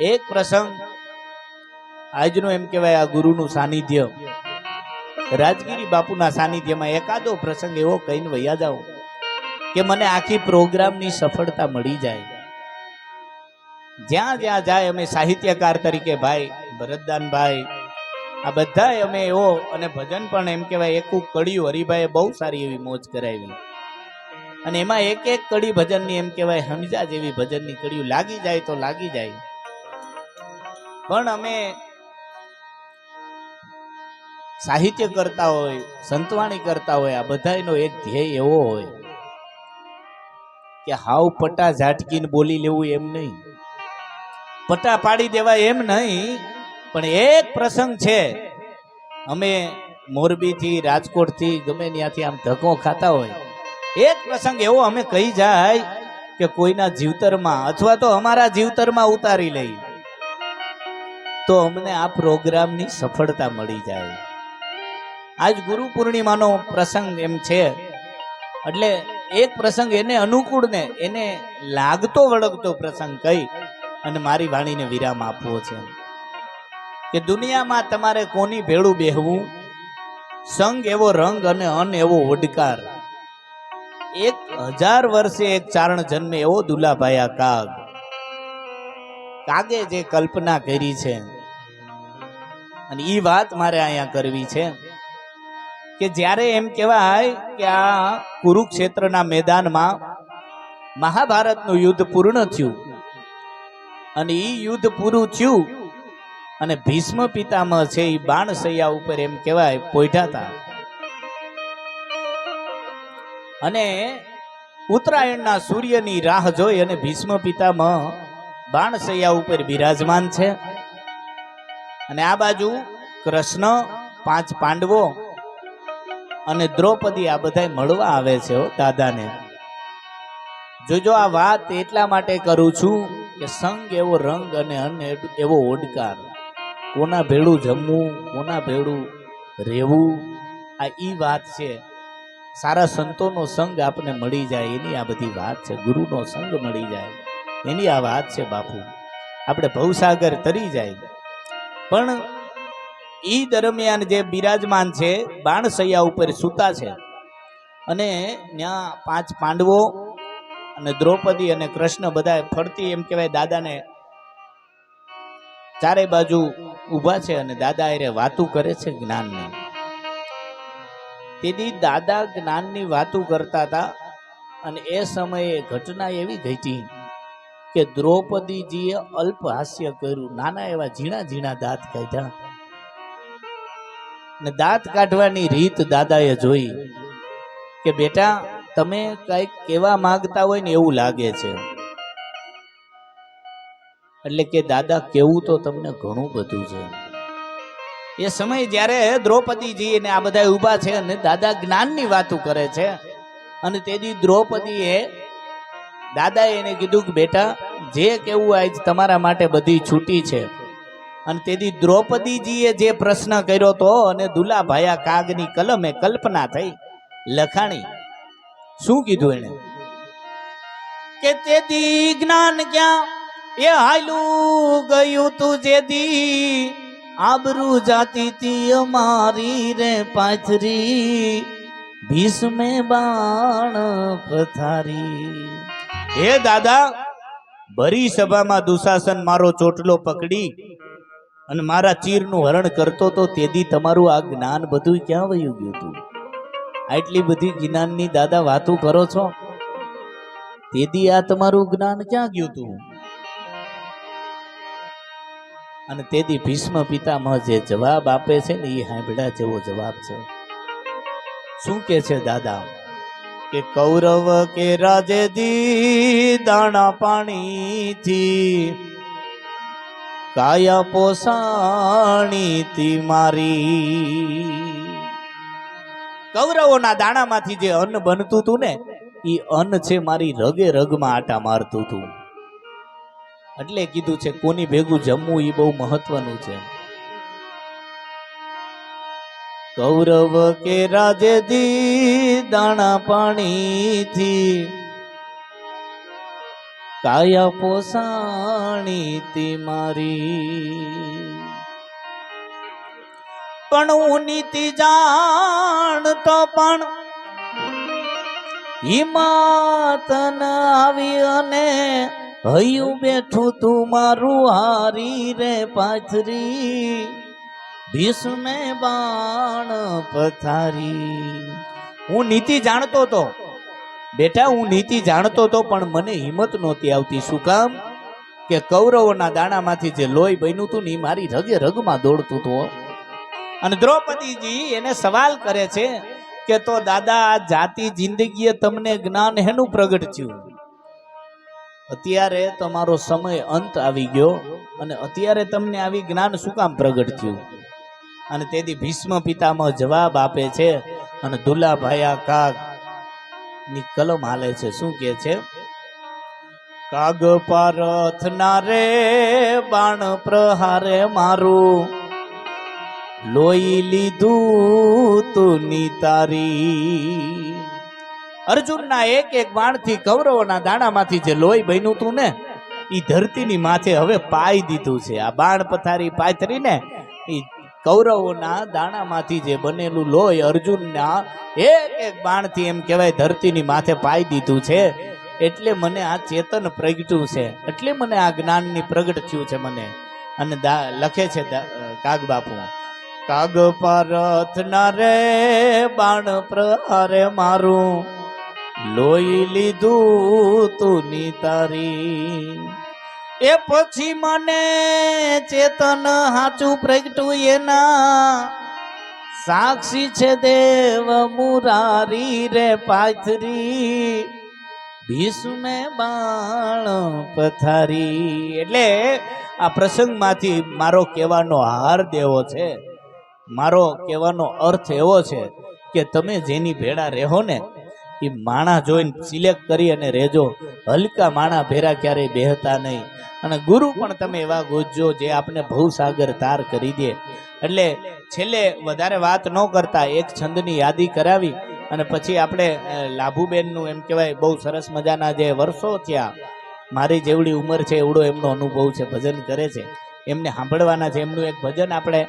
એક પ્રસંગ આજનો એમ કહેવાય આ ગુરુનું સાનિધ્ય, રાજગીરી બાપુના સાનિધ્યમાં એકાદો પ્રસંગ એવો કહીને વયા જાઓ કે મને આખી પ્રોગ્રામની સફળતા મળી જાય. જ્યાં જ્યાં જાય અમે સાહિત્યકાર તરીકે ભાઈ ભરતદાનભાઈ આ બધા અમે એવો, અને ભજન પણ એમ કહેવાય એકું કડિયું હરિભાઈએ બહુ સારી એવી મોજ કરાવી, અને એમાં એક એક કડી ભજનની એમ કહેવાય હંજા જેવી ભજનની કડીયું લાગી જાય તો લાગી જાય. પણ અમે સાહિત્ય કરતા હોય, સંતવાણી કરતા હોય, આ બધાનો એક ધ્યેય એવો હોય કે હાવ પટા ઝાટકીને બોલી લેવું એમ નહીં, પટા પાડી દેવા એમ નહીં, પણ એક પ્રસંગ છે. અમે મોરબીથી રાજકોટથી ગમે ત્યાંથી આમ ધક્કો ખાતા હોય, એક પ્રસંગ એવો અમે કહી જાય કે કોઈના જીવતરમાં અથવા તો અમારા જીવતરમાં ઉતારી લઈ તો અમને આ પ્રોગ્રામની સફળતા મળી જાય. આજ ગુરુ પૂર્ણિમાનો પ્રસંગ એમ છે, એટલે એક પ્રસંગ એને અનુકૂળ ને એને લાગતો વળગતો પ્રસંગ કહી અને મારી વાણીને વિરામ આપવો છે કે દુનિયામાં તમારે કોની ભેળું બેહવું, સંગ એવો રંગ અને અન એવો ઓડકાર. 1000 વર્ષે એક ચારણ જન્મે એવો દુલાભાયા કાગ. કાગે જે કલ્પના કરી છે, અને ઈ વાત મારે અહીંયા કરવી છે કે જ્યારે એમ કહેવાય કે આ કુરુક્ષેત્રના મેદાનમાં મહાભારતનું યુદ્ધ પૂર્ણ થયું, અને ઈ યુદ્ધ પૂરું થયું અને ભીષ્મ પિતામહ છે એ બાણસૈયા ઉપર એમ કહેવાય પોઢ્યા હતા, અને ઉત્તરાયણના સૂર્યની રાહ જોઈ અને ભીષ્મ પિતામહ બાણસૈયા ઉપર બિરાજમાન છે, અને આ બાજુ કૃષ્ણ, 5 પાંડવો અને દ્રૌપદી આ બધા મળવા આવે છે દાદાને. જોજો આ વાત એટલા માટે કરું છું કે સંગ એવો રંગ અને અન્ન એવો ઓડકાર. કોના ભેળું જમવું, કોના ભેળું રહેવું, આ ઈ વાત છે. સારા સંતોનો સંગ આપને મળી જાય એની આ બધી વાત છે, ગુરુનો સંગ મળી જાય એની આ વાત છે. બાપુ આપણે ભવસાગર તરી જાય, પણ ઈ દરમિયાન જે બિરાજમાન છે બાણસૈયા ઉપર સૂતા છે, અને ત્યાં 5 પાંડવો અને દ્રૌપદી અને કૃષ્ણ બધા ફરતી એમ કહેવાય દાદાને ચારે બાજુ ઊભા છે, અને દાદા એરે વાતું કરે છે જ્ઞાનની. તેથી દાદા જ્ઞાનની વાતું કરતા હતા, અને એ સમયે ઘટના એવી ઘટી કે દ્રૌપદીજીએ અલ્પ હાસ્ય કર્યું, નાના એવા ઝીણા ઝીણા દાંત કાઢ્યા, ને દાંત કાઢવાની રીત દાદાએ જોઈ કે બેટા તમે કઈક કહેવા માંગતા હોય ને એવું લાગે છે, એટલે કે દાદા કેવું તો તમને ઘણું બધું છે. એ સમય જ્યારે દ્રૌપદીજી ને આ બધા ઊભા છે અને દાદા જ્ઞાનની વાતો કરે છે, અને તેથી દ્રૌપદીએ દાદાએ એને કીધું કે બેટા જે કેવું આજ તમારા માટે બધી છૂટી છે. અને તેથી દ્રૌપદીજીએ જે પ્રશ્ન કર્યો તો અને દુલાભાયા કાગની કલમે કલ્પના થઈ, લખાણી. શું કીધું એને કે તેથી જ્ઞાન ક્યાં એ હાલું ગયું તું જેદી આબરૂ જાતી તી અમારી રે પાથરી ભીષ્મે બાણ પથારી. હે દાદા, ભરી સભામાં દુશાસન મારો ચોટલો પકડી અને મારા ચીરનું હરણ કરતો તો તેદી તમારું આ જ્ઞાન બધું ક્યાં વયું ગયું તું? આટલી બધી જ્ઞાનની દાદા વાતો કરો છો, તેદી આ તમારું જ્ઞાન ક્યાં ગયું તું? અને તેથી ભીષ્મ પિતામહ જે જવાબ આપે છે ને એ હાંભળ્યા જેવો જવાબ છે. શું કે છે દાદા કે કૌરવ કે રાજેદી દાણા પાણીથી કાયા પોસાણી તી મારી. કૌરવોના દાણામાંથી જે અન્ન બનતું હતું ને એ અન્ન છે મારી રગે રગમાં આટા મારતું હતું. એટલે કીધું છે કોની ભેગું જમવું એ બહુ મહત્વનું છે. કૌરવ કે રાજેદી દાણા પાણીથી કાયા પોસાણી તી મારી, પણ હું નીતિ જાણતો પણ હિંમત ન આવી અને હૈયું બેઠું તું મારું હારી રે પાથરી, ભીષ્મે બાણ પથારી. હું નીતિ જાણતો તો બેટા, હું નીતિ જાણતો તો પણ મને હિંમત નહોતી આવતી. શું કામ? કે કૌરવોના દાણામાંથી જે લોહી બન્યું હતું ને એ મારી રગે રગમાં દોડતું હતું. અને દ્રૌપદીજી એને સવાલ કરે છે કે તો દાદા, આ જાતિ જિંદગીએ તમને જ્ઞાન હેનું પ્રગટ થયું? અત્યારે તમારો સમય અંત આવી ગયો અને અત્યારે તમને આવી જ્ઞાન શું કામ પ્રગટ થયું? અને તેથી ભીષ્મ પિતામહ જવાબ આપે છે અને દુલા ભાયા કાગ ની કલમ હાલે છે. શું કે છે? કાગ પારથ ના રે બાણ પ્રહારે મારું, લોહી લીધું તું ની તારી. અર્જુનના એક એક બાણથી કૌરવોના દાણામાંથી જે લોહી બન્યું તું ને એ ધરતીની માથે હવે પાઈ દીધું છે. આ બાણ પથારી પાથરીને એ કૌરવોના દાણામાંથી જે બનેલું લોહી અર્જુનના એક એક બાણથી એમ કહેવાય ધરતીની માથે પાઈ દીધું છે. એટલે મને આ ચેતન પ્રગટ્યું છે, એટલે મને આ જ્ઞાનની પ્રગટ થયું છે મને. અને લખે છે કાગ બાપુ, કાગ પારથ ના રે બાણ પ્રહારે મારું, લોહી લીધું તું ની તારી. એ પછી મને ચેતન હાચું પ્રગટ્યું એના, સાક્ષી છે દેવ મુરારી રે પાથરી, ભીષ્મે બાણ પથારી. એટલે આ પ્રસંગમાંથી મારો કહેવાનો હાર દેવો છે, મારો કહેવાનો અર્થ એવો છે કે તમે જેની ભેળા રહો ને એ માણા જોઈને સિલેક્ટ કરી અને રહેજો. હલકા માણા ભેરા ક્યારેય બેહતા નહીં. અને ગુરુ પણ તમે એવા ગોતજો જે આપણે ભવસાગર તાર કરી દે. એટલે છેલ્લે વધારે વાત ન કરતા એક છંદની યાદી કરાવી અને પછી આપણે લાભુબેનનું એમ કહેવાય બહુ સરસ મજાના જે વર્ષો થયા, મારી જેવડી ઉંમર છે એવડો એમનો અનુભવ છે, ભજન કરે છે, એમને સાંભળવાના છે. એમનું એક ભજન આપણે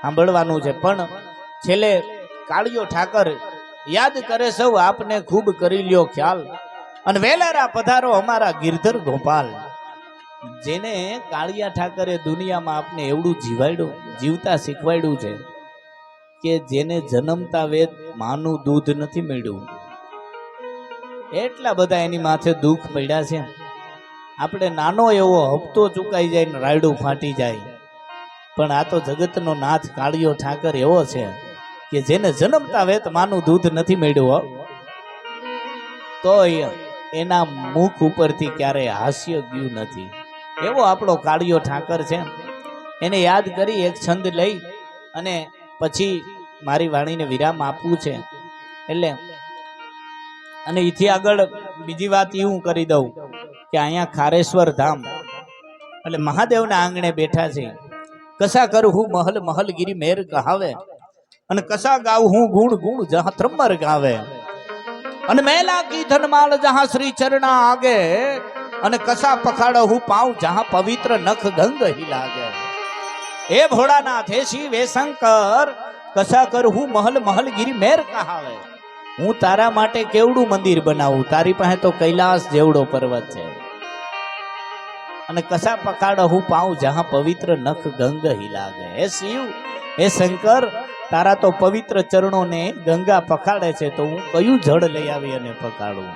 સાંભળવાનું છે. પણ છેલ્લે કાળિયો ઠાકર યાદ કરે સૌ આપને ખૂબ કરી લ્યો ખ્યાલ, અને વેલારા પધારો અમારા ગિરધર ગોપાલ. જેને કાળિયા ઠાકરે દુનિયામાં આપને એવડું જીવાડ્યું, જીવતા શીખવાડ્યું છે કે જેને જન્મતા વેદ માનું દૂધ નથી મળ્યું. એટલા બધા એની માથે દુઃખ પડ્યા છે. આપણે નાનો એવો હપ્તો ચુકાઈ જાય ને રાયડું ફાટી જાય, પણ આ તો જગતનો નાથ કાળિયો ઠાકર એવો છે કે જેને જન્મતા વેત માનું દૂધ નથી મળ્યું તો એના મુખ ઉપરથી ક્યારેય હાસ્ય ગયું નથી. એવો આપણો કાળિયો ઠાકર છે. એને યાદ કરી એક છંદ લઈ અને પછી મારી વાણીને વિરામ આપવું છે. એટલે અને એથી આગળ બીજી વાત એ હું કરી દઉં કે અહીંયા ખારેશ્વર ધામ એટલે મહાદેવના આંગણે બેઠા છે. કસા કરું હું મહલ મહલ ગીરી મેર કહાવે, અને કસા ગાવ હું ગુણ ગુણ જહાં ત્રમ્બર ગાવે, અને મેલા કી ધનમાલ જહાં શ્રી ચરણા આગે, અને કસા પખાડો હું પાઉં જહાં પવિત્ર નખ ગંગ હી લાગે. એ ભોળાનાથ હે શિવ હે શંકર, કસા કર હું મહલ મહલ ગીરી મેર કહાવે. હું તારા માટે કેવડું મંદિર બનાવું, તારી પાસે તો કૈલાસ જેવડો પર્વત છે. અને કસા પખાડો હું પાઉં જહાં પવિત્ર નખ ગંગ હી લાગે. હે શિવ હે શંકર, તારા તો પવિત્ર ચરણોને ગંગા પખાડે છે, તો હું કયું જળ લઈ આવી અને પખાડું.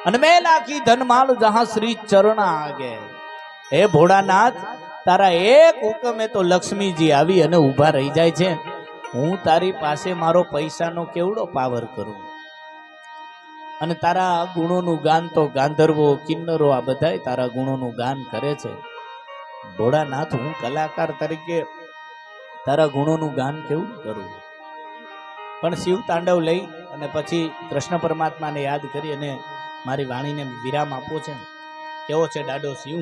અને મેં લાખી ધનમાલ જહાં શ્રી ચરણા આગે. હે ભોળાનાથ, તારા એક હુકમે તો લક્ષ્મીજી આવી અને ઊભા રહી જાય છે. હું તારી પાસે મારો પૈસાનો કેવડો પાવર કરું. અને તારા ગુણોનું ગાન તો ગાંધર્વો કિન્નરો આ બધા તારા ગુણોનું ગાન કરે છે. ભોળાનાથ, હું કલાકાર તરીકે તારા ગુણોનું ગાન કેવું કરું. પણ શિવ તાંડવ લઈ અને પછી કૃષ્ણ પરમાત્માને યાદ કરી અને મારી વાણીને વિરામ આપવો છે. કેવો છે ડાડો શિવ?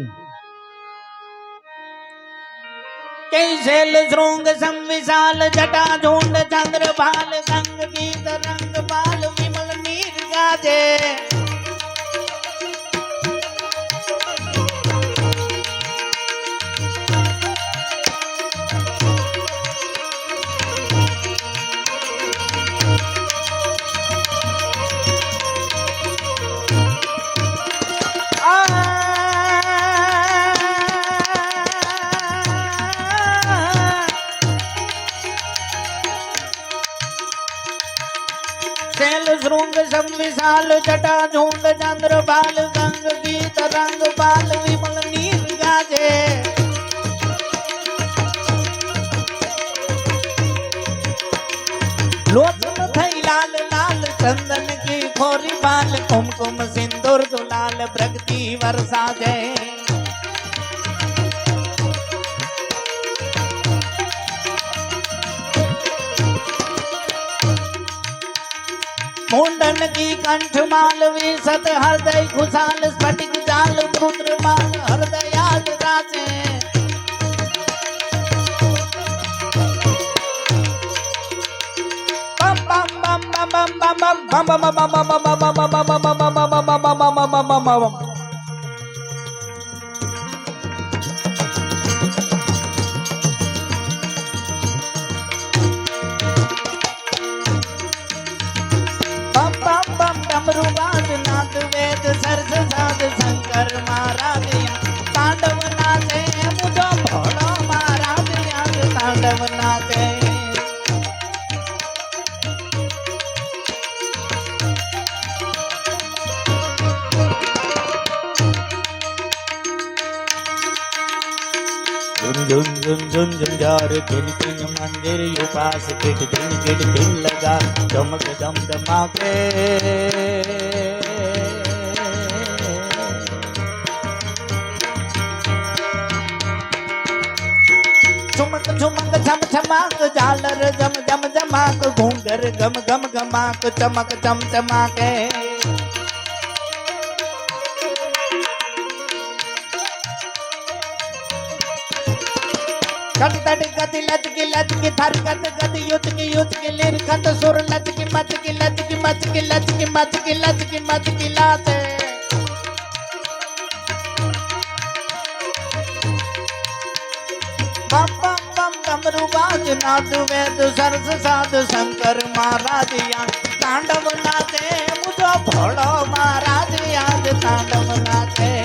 कैसेल श्रृंग संविशाल जटा झुंड चंद्र भाल संग गीत रंग बाल विमल नीर गाजे, अंग सब विशाल जटा झुंड चंद्र बाल गंग गीत रंग बाल विमल नीर गाजे लोचन थई लाल लाल चंदन की खोरी बाल कुमकुम सिंदूर दुलाल प्रगति वर्षा जय मुंडन की कंठ माल विशत हृदय खुशाल स्फटिक जाल रुद्र माल हृदयाद राचे बम बम बम बम बम बम बम बम बम बम बम बम डमरुबाद नाथ वेद सरस साध शंकर महाराज तांडव नाचे मुझो भोलो महाराज याद तांडव नाचे झुन झुन झुन झुंझार किन किन मंदिर उपास किट दिन लगा चमक दम दमाके चुमक चुमक झम झमाक झालर जम जम जमाक घूंगर गम गम गमाक चमक चम चमाके कट तट गति लच की थर कट गति युद्ध की लिर खत सुर लच की मच की लच की मच की लच की मच की लच की मच की लाते बम बम बम डमरू बाज नाथ वेद सरस साध शंकर महाराज याद तांडव नाचे मुझो भोलो महाराज याद तांडव नाचे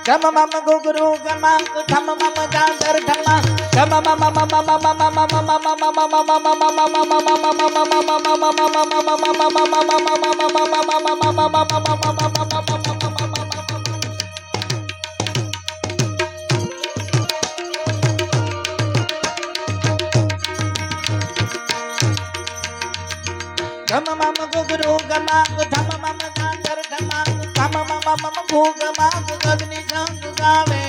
गम मम गुगुरु गमाक ठम मम जागर ठमा गम मम मम मम गम मम गुगुरु गमाक ठम मम जागर ठमा गम मम मम गमाक गगनी संग गावे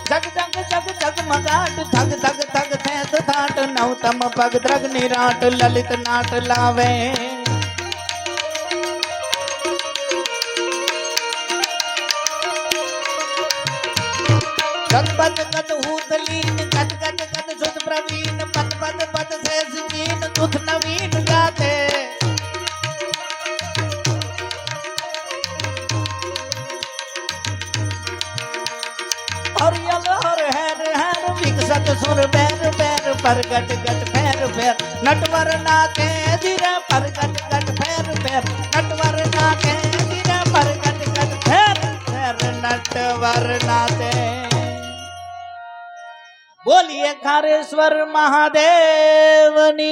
जग जग जग जग मगाट थग थग थग थैत थाट नवतम पग द्रग निराट ललित नाट लावे गद बद गद हूत लीन गद गद गद सुध प्रवीण पद पद पद से सुजीन दुख नवीन गाते और यलहर हैर विकसत सुर बैर बैर पर गट गट फैर फैर नटवर नाचे धीरे पर गट गट फैर फैर नटवर नाचे धीरे पर गट गट फैर फैर नटवर नाचे बोलिए खारेश्वर महादेवनी।